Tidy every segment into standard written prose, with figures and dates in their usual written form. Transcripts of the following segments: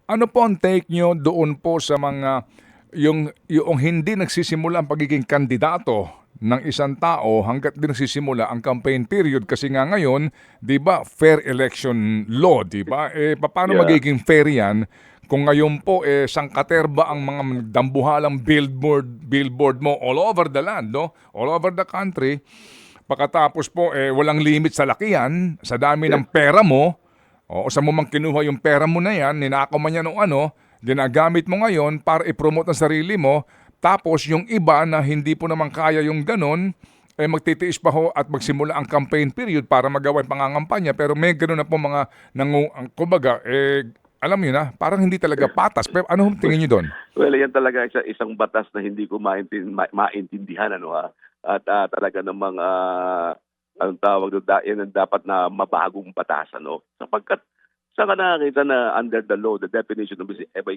Ano po ang take nyo doon po sa mga yung hindi nagsisimula ang pagiging kandidato ng isang tao hanggat di nagsisimula ang campaign period kasi nga ngayon, 'di ba, fair election law, 'di ba? Paano Yeah. magiging fair 'yan kung ngayon po sangkaterba ang mga dambuhalang billboard mo all over the land, no? All over the country. Pagkatapos po walang limit sa lakihan, sa dami ng pera mo. O saan mo mang kinuha yung pera mo na yan, ninakaw man yan o ano, ginagamit mo ngayon para i-promote ang sarili mo, tapos yung iba na hindi po naman kaya yung ganon, magtitiis pa ho at magsimula ang campaign period para magawa yung pangangampanya, pero may ganon na po mga, kumbaga, alam niyo na, parang hindi talaga patas. Pero ano tingin niyo doon? Well, yan talaga isang batas na hindi ko maintindihan, ano ha. At talaga namang anong tawag doon, yan ang dapat na mabagong batas, ano. Sapagkat saan ka nakakita na under the law, the definition of a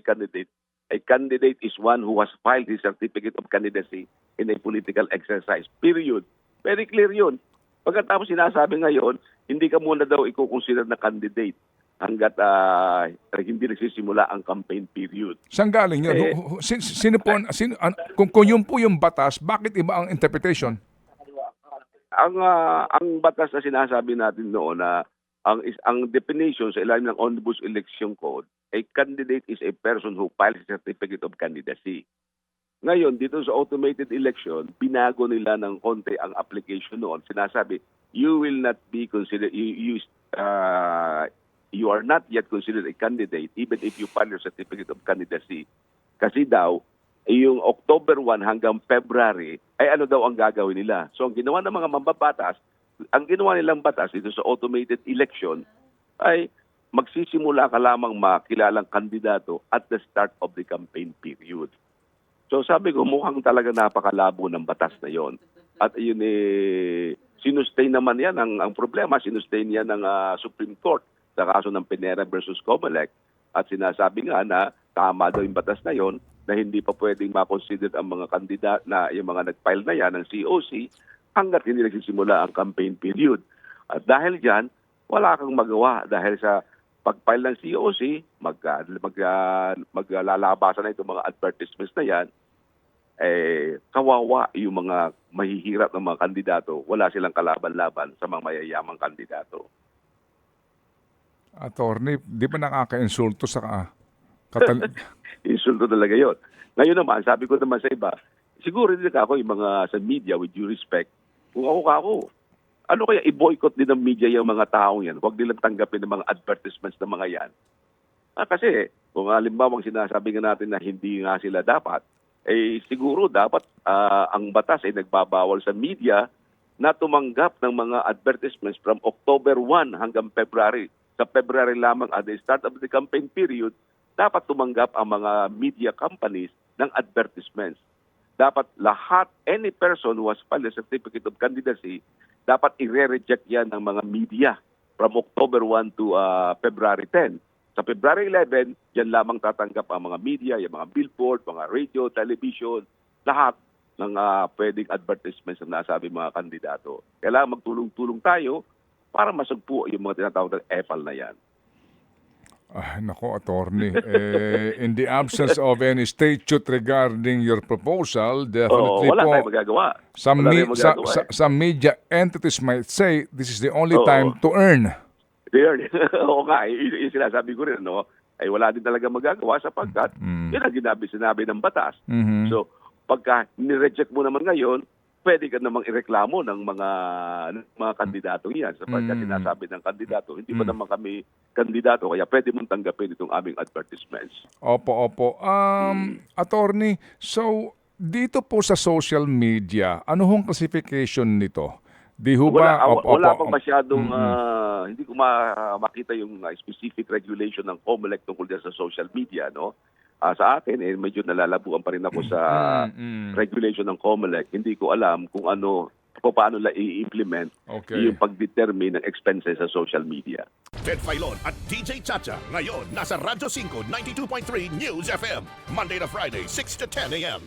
candidate is one who has filed his certificate of candidacy in a political exercise, period. Very clear yun. Pagkatapos sinasabi ngayon, hindi ka muna daw i-consider na candidate hanggat hindi nagsisimula ang campaign period. Saan galing yun? Sino po, kung yun po yung batas, bakit iba ang interpretation? Ang batas na sinasabi natin noon na ang definition sa ilalim ng Omnibus Election Code, a candidate is a person who files a certificate of candidacy. Ngayon, dito sa automated election, binago nila ng konti ang application noon. Sinasabi, you will not be considered, you are not yet considered a candidate even if you file your certificate of candidacy. Kasi daw, yung October 1 hanggang February, ay ano daw ang gagawin nila. So ang ginawa ng mga mambabatas, ang ginawa nilang batas dito sa automated election ay magsisimula ka lamang makilalang kandidato at the start of the campaign period. So sabi ko, mukhang talaga napakalabo ng batas na yon. At yun sinustain naman yan, ang problema, sinustain yan ng Supreme Court sa kaso ng Pinera versus Comelec. At sinasabi nga na tama daw yung batas na yon, na hindi pa pwedeng ma-consider ang mga kandidat na yung mga nag-file na yan ng COC hanggat hindi nagsisimula ang campaign period. At dahil dyan, wala kang magawa dahil sa pag-file ng COC, maglalabasan na itong mga advertisements na yan, kawawa yung mga mahihirap ng mga kandidato. Wala silang kalaban-laban sa mga mayayamang kandidato. Attorney, di ba nakaka-insulto sa Insulto talaga yun. Ngayon naman, sabi ko naman sa iba, siguro din ako yung mga sa media, with due respect, kung ako, ano kaya i-boycott din ng media yung mga taong yan? Huwag nilang tanggapin ng mga advertisements ng mga yan. Kasi, kung halimbawa sinasabi nga natin na hindi nga sila dapat, siguro dapat ang batas ay nagbabawal sa media na tumanggap ng mga advertisements from October 1 hanggang February. Sa February lamang at the start of the campaign period, dapat tumanggap ang mga media companies ng advertisements. Dapat lahat, any person who has filed a certificate of candidacy, dapat i-reject yan ng mga media from October 1 to February 10. Sa February 11, yan lamang tatanggap ang mga media, yung mga billboard, mga radio, television, lahat ng pwedeng advertisements na nasabi mga kandidato. Kailangan magtulong-tulong tayo para masagpo yung mga tinatawag ng EPAL na yan. Nako, attorney. In the absence of any statute regarding your proposal, definitely wala po, tayong magagawa. some media entities might say this is the only time to earn. Oo nga, yung sinasabi ko rin, no? Ay wala din talaga magagawa sapagkat yun ang sinabi ng batas. So, pagka nireject mo naman ngayon, pwede ka namang ireklamo ng mga kandidato yan sapagkat sinasabi ng kandidato, hindi pa naman kami kandidato kaya pwede mong tanggapin itong aming advertisements. Opo. Attorney, so dito po sa social media, ano hong classification nito? Di ho ba? Wala pang masyadong, hindi ko makita yung specific regulation ng COMELEC tungkol dyan sa social media, no? Sa akin, medyo nalalabuan pa rin ako sa regulation ng COMELEC. Hindi ko alam kung paano i-implement yung pag-determine ng expenses sa social media. Ted Filon at DJ Chacha ngayon nasa Radyo 5 92.3 News FM Monday to Friday 6 to 10 a.m.